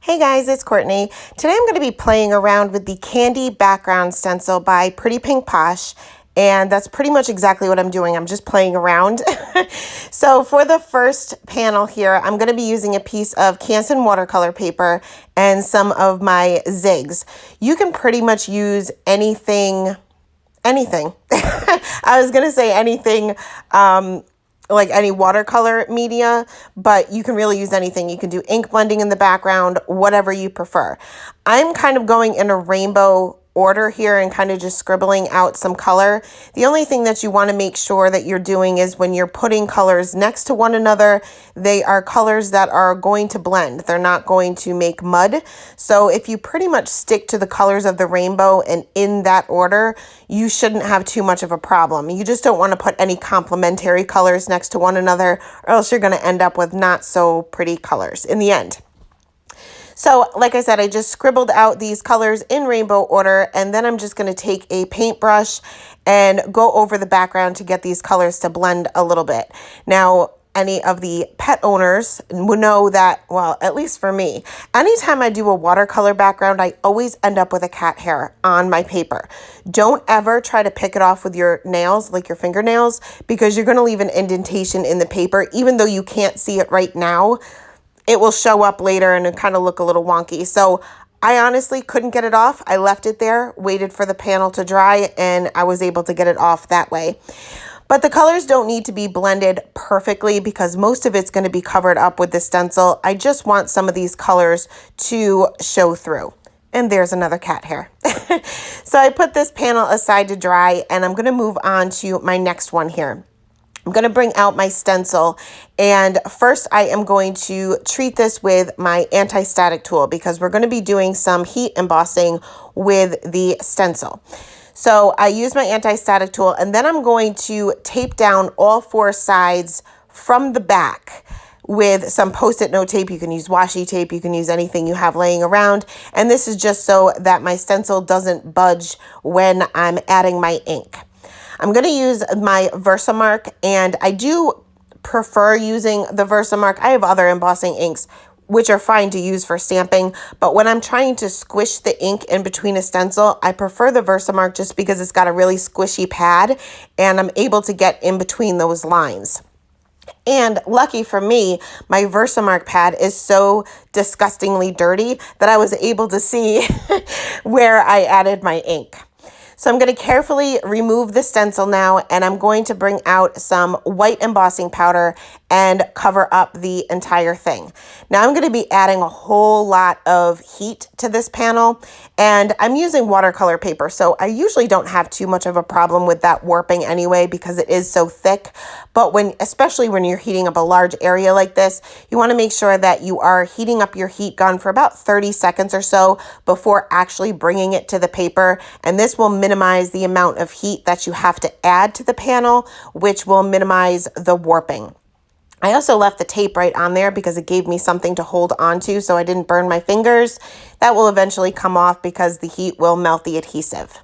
Hey guys, it's Courtney. Today I'm going to be playing around with the Candy Background stencil by Pretty Pink Posh, and that's pretty much exactly what I'm doing. I'm just playing around. So for the first panel here, I'm going to be using a piece of Canson watercolor paper and some of my Zigs. You can pretty much use anything. I was going to say anything, like any watercolor media, but you can really use anything. You can do ink blending in the background, whatever you prefer. I'm kind of going in a rainbow order here and kind of just scribbling out some color. The only thing that you want to make sure that you're doing is when you're putting colors next to one another, they are colors that are going to blend. They're not going to make mud. So if you pretty much stick to the colors of the rainbow and in that order, you shouldn't have too much of a problem. You just don't want to put any complementary colors next to one another, or else you're going to end up with not so pretty colors in the end. So like I said, I just scribbled out these colors in rainbow order, and then I'm just going to take a paintbrush and go over the background to get these colors to blend a little bit. Now, any of the pet owners will know that, well, at least for me, anytime I do a watercolor background, I always end up with a cat hair on my paper. Don't ever try to pick it off with your nails, like your fingernails, because you're going to leave an indentation in the paper, even though you can't see it right now. It will show up later and it kind of look a little wonky. So I honestly couldn't get it off. I left it there, waited for the panel to dry, and I was able to get it off that way. But the colors don't need to be blended perfectly because most of it's going to be covered up with the stencil. I just want some of these colors to show through. And there's another cat hair. So I put this panel aside to dry, and I'm going to move on to my next one here. I'm going to bring out my stencil, and first I am going to treat this with my anti-static tool because we're going to be doing some heat embossing with the stencil. So I use my anti-static tool, and then I'm going to tape down all four sides from the back with some Post-it note tape. You can use washi tape, you can use anything you have laying around, and this is just so that my stencil doesn't budge when I'm adding my ink. I'm going to use my Versamark, and I do prefer using the Versamark. I have other embossing inks, which are fine to use for stamping, but when I'm trying to squish the ink in between a stencil, I prefer the Versamark just because it's got a really squishy pad, and I'm able to get in between those lines. And lucky for me, my Versamark pad is so disgustingly dirty that I was able to see where I added my ink. So I'm going to carefully remove the stencil now, and I'm going to bring out some white embossing powder and cover up the entire thing. Now I'm going to be adding a whole lot of heat to this panel, and I'm using watercolor paper, so I usually don't have too much of a problem with that warping anyway because it is so thick. But especially when you're heating up a large area like this, you want to make sure that you are heating up your heat gun for about 30 seconds or so before actually bringing it to the paper, and this will minimize the amount of heat that you have to add to the panel, which will minimize the warping. I also left the tape right on there because it gave me something to hold on to so I didn't burn my fingers. That will eventually come off because the heat will melt the adhesive.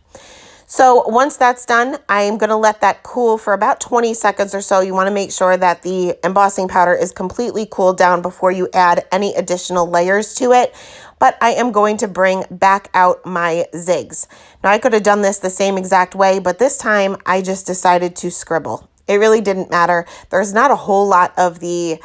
So once that's done, I am going to let that cool for about 20 seconds or so. You want to make sure that the embossing powder is completely cooled down before you add any additional layers to it. But I am going to bring back out my Zigs. Now I could have done this the same exact way, but this time I just decided to scribble. It really didn't matter. There's not a whole lot of the,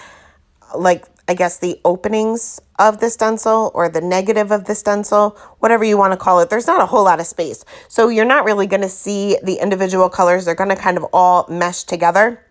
I guess the openings of the stencil or the negative of the stencil, whatever you want to call it. There's not a whole lot of space. So you're not really going to see the individual colors. They're going to kind of all mesh together.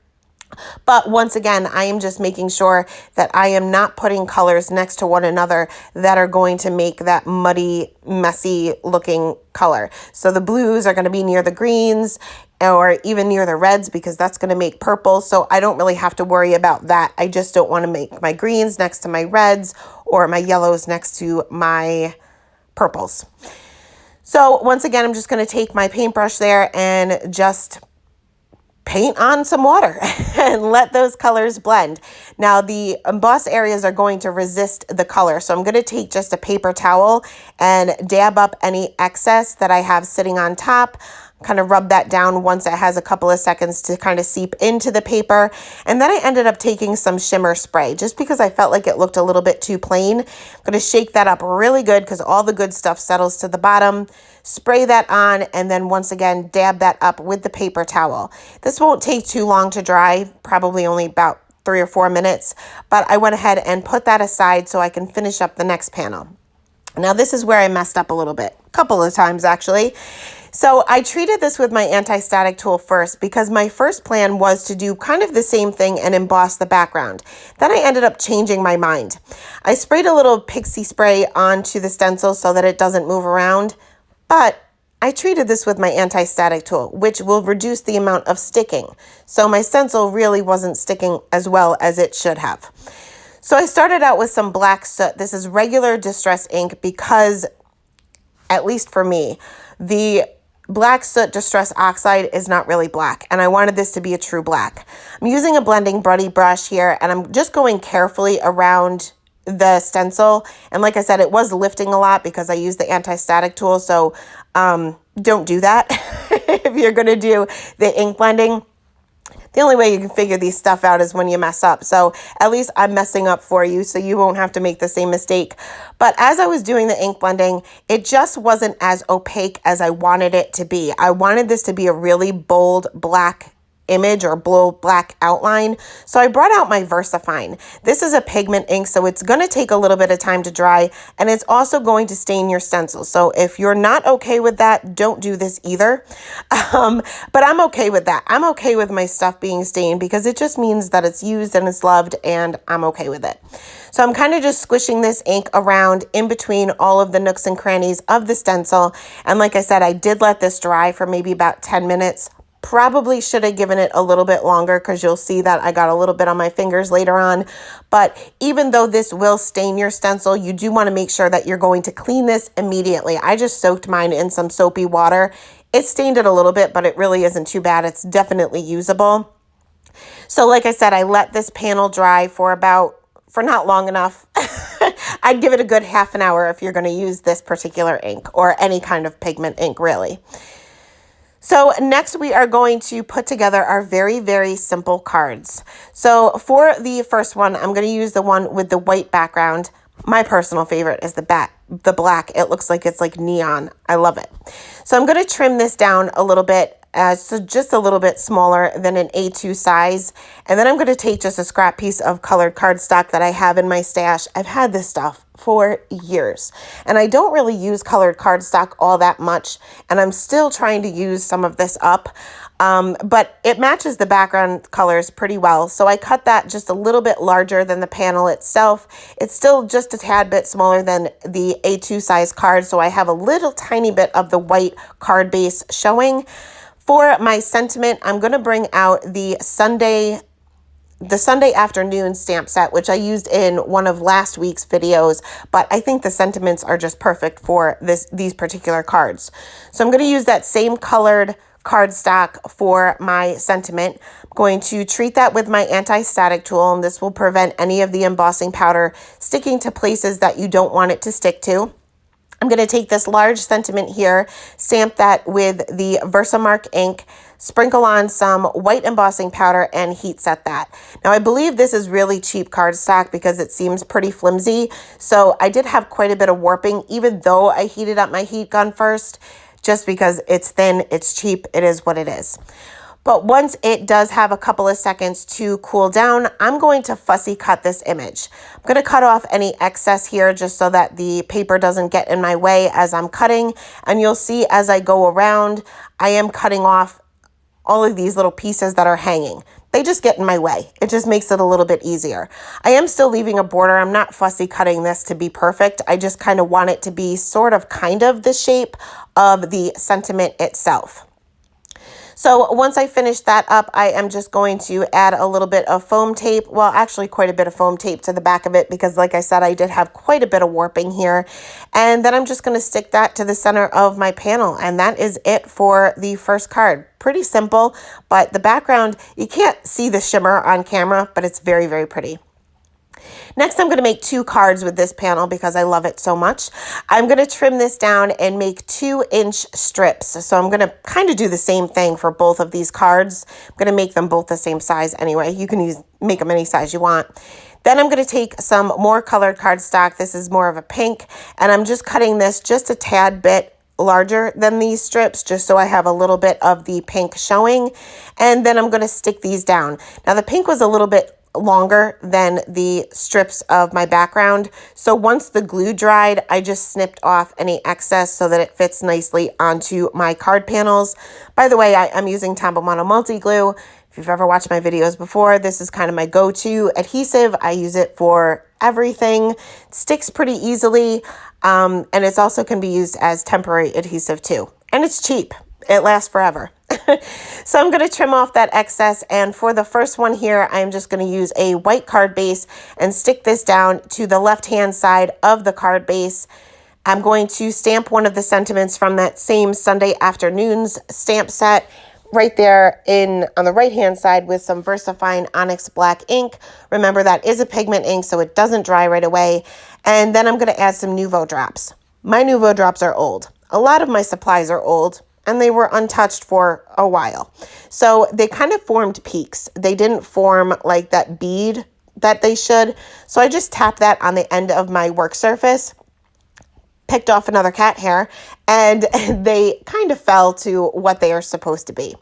But once again, I am just making sure that I am not putting colors next to one another that are going to make that muddy, messy looking color. So the blues are going to be near the greens or even near the reds because that's going to make purple. So I don't really have to worry about that. I just don't want to make my greens next to my reds or my yellows next to my purples. So once again, I'm just going to take my paintbrush there and just paint on some water and let those colors blend. Now the emboss areas are going to resist the color, so I'm going to take just a paper towel and dab up any excess that I have sitting on top. kind of rub that down once it has a couple of seconds to kind of seep into the paper. And then I ended up taking some shimmer spray just because I felt like it looked a little bit too plain. I'm going to shake that up really good because all the good stuff settles to the bottom. Spray that on, and then once again, dab that up with the paper towel. This won't take too long to dry, probably only about 3 or 4 minutes, but I went ahead and put that aside so I can finish up the next panel. Now this is where I messed up a little bit, a couple of times actually. So I treated this with my anti-static tool first because my first plan was to do kind of the same thing and emboss the background. Then I ended up changing my mind. I sprayed a little pixie spray onto the stencil so that it doesn't move around, but I treated this with my anti-static tool, which will reduce the amount of sticking. So my stencil really wasn't sticking as well as it should have. So I started out with some black soot. This is regular distress ink because, at least for me, the black soot distress oxide is not really black, and I wanted this to be a true black. I'm using a blending buddy brush here, and I'm just going carefully around the stencil. And like I said, it was lifting a lot because I used the anti-static tool, so don't do that if you're going to do the ink blending. The only way you can figure these stuff out is when you mess up. So at least I'm messing up for you so you won't have to make the same mistake. But as I was doing the ink blending, it just wasn't as opaque as I wanted it to be. I wanted this to be a really bold black image or bold black outline. So I brought out my VersaFine. This is a pigment ink, so it's going to take a little bit of time to dry, and it's also going to stain your stencil. So if you're not okay with that, don't do this either. But I'm okay with that. I'm okay with my stuff being stained because it just means that it's used and it's loved, and I'm okay with it. So I'm kind of just squishing this ink around in between all of the nooks and crannies of the stencil. And like I said, I did let this dry for maybe about 10 minutes. Probably should have given it a little bit longer because you'll see that I got a little bit on my fingers later on. But even though this will stain your stencil, you do want to make sure that you're going to clean this immediately. I just soaked mine in some soapy water. It stained it a little bit, but it really isn't too bad. It's definitely usable. So like I said, I let this panel dry for not long enough. I'd give it a good half an hour if you're going to use this particular ink or any kind of pigment ink, really. So next we are going to put together our very, very simple cards. So for the first one, I'm going to use the one with the white background. My personal favorite is the black. It looks like it's like neon. I love it. So I'm going to trim this down a little bit, so just a little bit smaller than an A2 size. And then I'm going to take just a scrap piece of colored cardstock that I have in my stash. I've had this stuff for years, and I don't really use colored cardstock all that much, and I'm still trying to use some of this up, but it matches the background colors pretty well. So I cut that just a little bit larger than the panel itself. It's still just a tad bit smaller than the A2 size card, so I have a little tiny bit of the white card base showing. For my sentiment, I'm going to bring out the Sunday afternoon stamp set, which I used in one of last week's videos, but I think the sentiments are just perfect for these particular cards. So I'm going to use that same colored cardstock for my sentiment. I'm going to treat that with my anti-static tool, and this will prevent any of the embossing powder sticking to places that you don't want it to stick to. I'm going to take this large sentiment here, stamp that with the Versamark ink, sprinkle on some white embossing powder, and heat set that. Now, I believe this is really cheap cardstock because it seems pretty flimsy. So I did have quite a bit of warping, even though I heated up my heat gun first, just because it's thin, it's cheap, it is what it is. But once it does have a couple of seconds to cool down, I'm going to fussy cut this image. I'm going to cut off any excess here just so that the paper doesn't get in my way as I'm cutting. And you'll see as I go around, I am cutting off all of these little pieces that are hanging. They just get in my way. It just makes it a little bit easier. I am still leaving a border. I'm not fussy cutting this to be perfect. I just kind of want it to be kind of the shape of the sentiment itself. So once I finish that up, I am just going to add a little bit of foam tape. Well, actually quite a bit of foam tape to the back of it because like I said, I did have quite a bit of warping here. And then I'm just going to stick that to the center of my panel. And that is it for the first card. Pretty simple, but the background, you can't see the shimmer on camera, but it's very, very pretty. Next, I'm going to make 2 cards with this panel because I love it so much. I'm going to trim this down and make 2-inch strips. So I'm going to kind of do the same thing for both of these cards. I'm going to make them both the same size anyway. You can make them any size you want. Then I'm going to take some more colored cardstock. This is more of a pink, and I'm just cutting this just a tad bit larger than these strips, just so I have a little bit of the pink showing. And then I'm going to stick these down. Now the pink was a little bit longer than the strips of my background, so once the glue dried, I just snipped off any excess so that it fits nicely onto my card panels. By the way, I'm using Tombow Mono Multi Glue. If you've ever watched my videos before, this is kind of my go-to adhesive. I use it for everything. It sticks pretty easily, and it also can be used as temporary adhesive too. And it's cheap. It lasts forever. So I'm going to trim off that excess, and for the first one here, I'm just going to use a white card base and stick this down to the left-hand side of the card base. I'm going to stamp one of the sentiments from that same Sunday Afternoons stamp set right there on the right-hand side with some VersaFine Onyx Black ink. Remember, that is a pigment ink, so it doesn't dry right away. And then I'm going to add some Nuvo drops. My Nuvo drops are old. A lot of my supplies are old, and they were untouched for a while. So they kind of formed peaks. They didn't form like that bead that they should. So I just tapped that on the end of my work surface, picked off another cat hair, and they kind of fell to what they are supposed to be.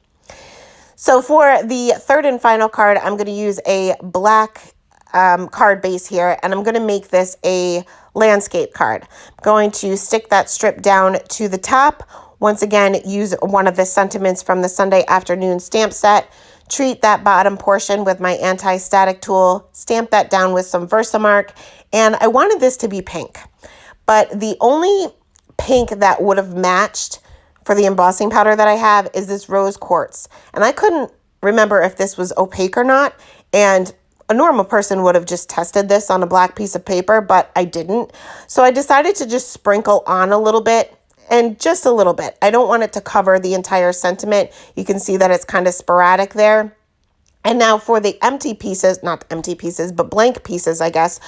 So for the third and final card, I'm going to use a black card base here, and I'm going to make this a landscape card. I'm going to stick that strip down to the top. Once again, use one of the sentiments from the Sunday Afternoon stamp set. Treat that bottom portion with my anti-static tool. Stamp that down with some Versamark. And I wanted this to be pink. But the only pink that would have matched for the embossing powder that I have is this rose quartz. And I couldn't remember if this was opaque or not. And a normal person would have just tested this on a black piece of paper, but I didn't. So I decided to just sprinkle on a little bit, and just a little bit. I don't want it to cover the entire sentiment. You can see that it's kind of sporadic there. And now for the empty pieces, not empty pieces, but blank pieces, I guess,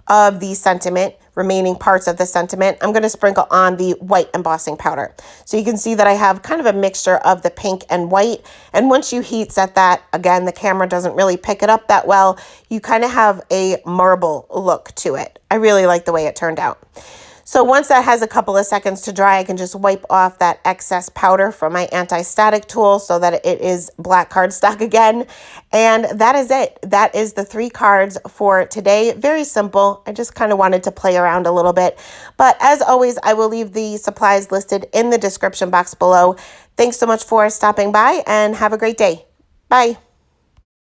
of the sentiment, remaining parts of the sentiment, I'm going to sprinkle on the white embossing powder. So you can see that I have kind of a mixture of the pink and white. And once you heat set that, again, the camera doesn't really pick it up that well. You kind of have a marble look to it. I really like the way it turned out. So once that has a couple of seconds to dry, I can just wipe off that excess powder from my anti-static tool so that it is black cardstock again. And that is it. That is the 3 cards for today. Very simple. I just kind of wanted to play around a little bit. But as always, I will leave the supplies listed in the description box below. Thanks so much for stopping by, and have a great day. Bye.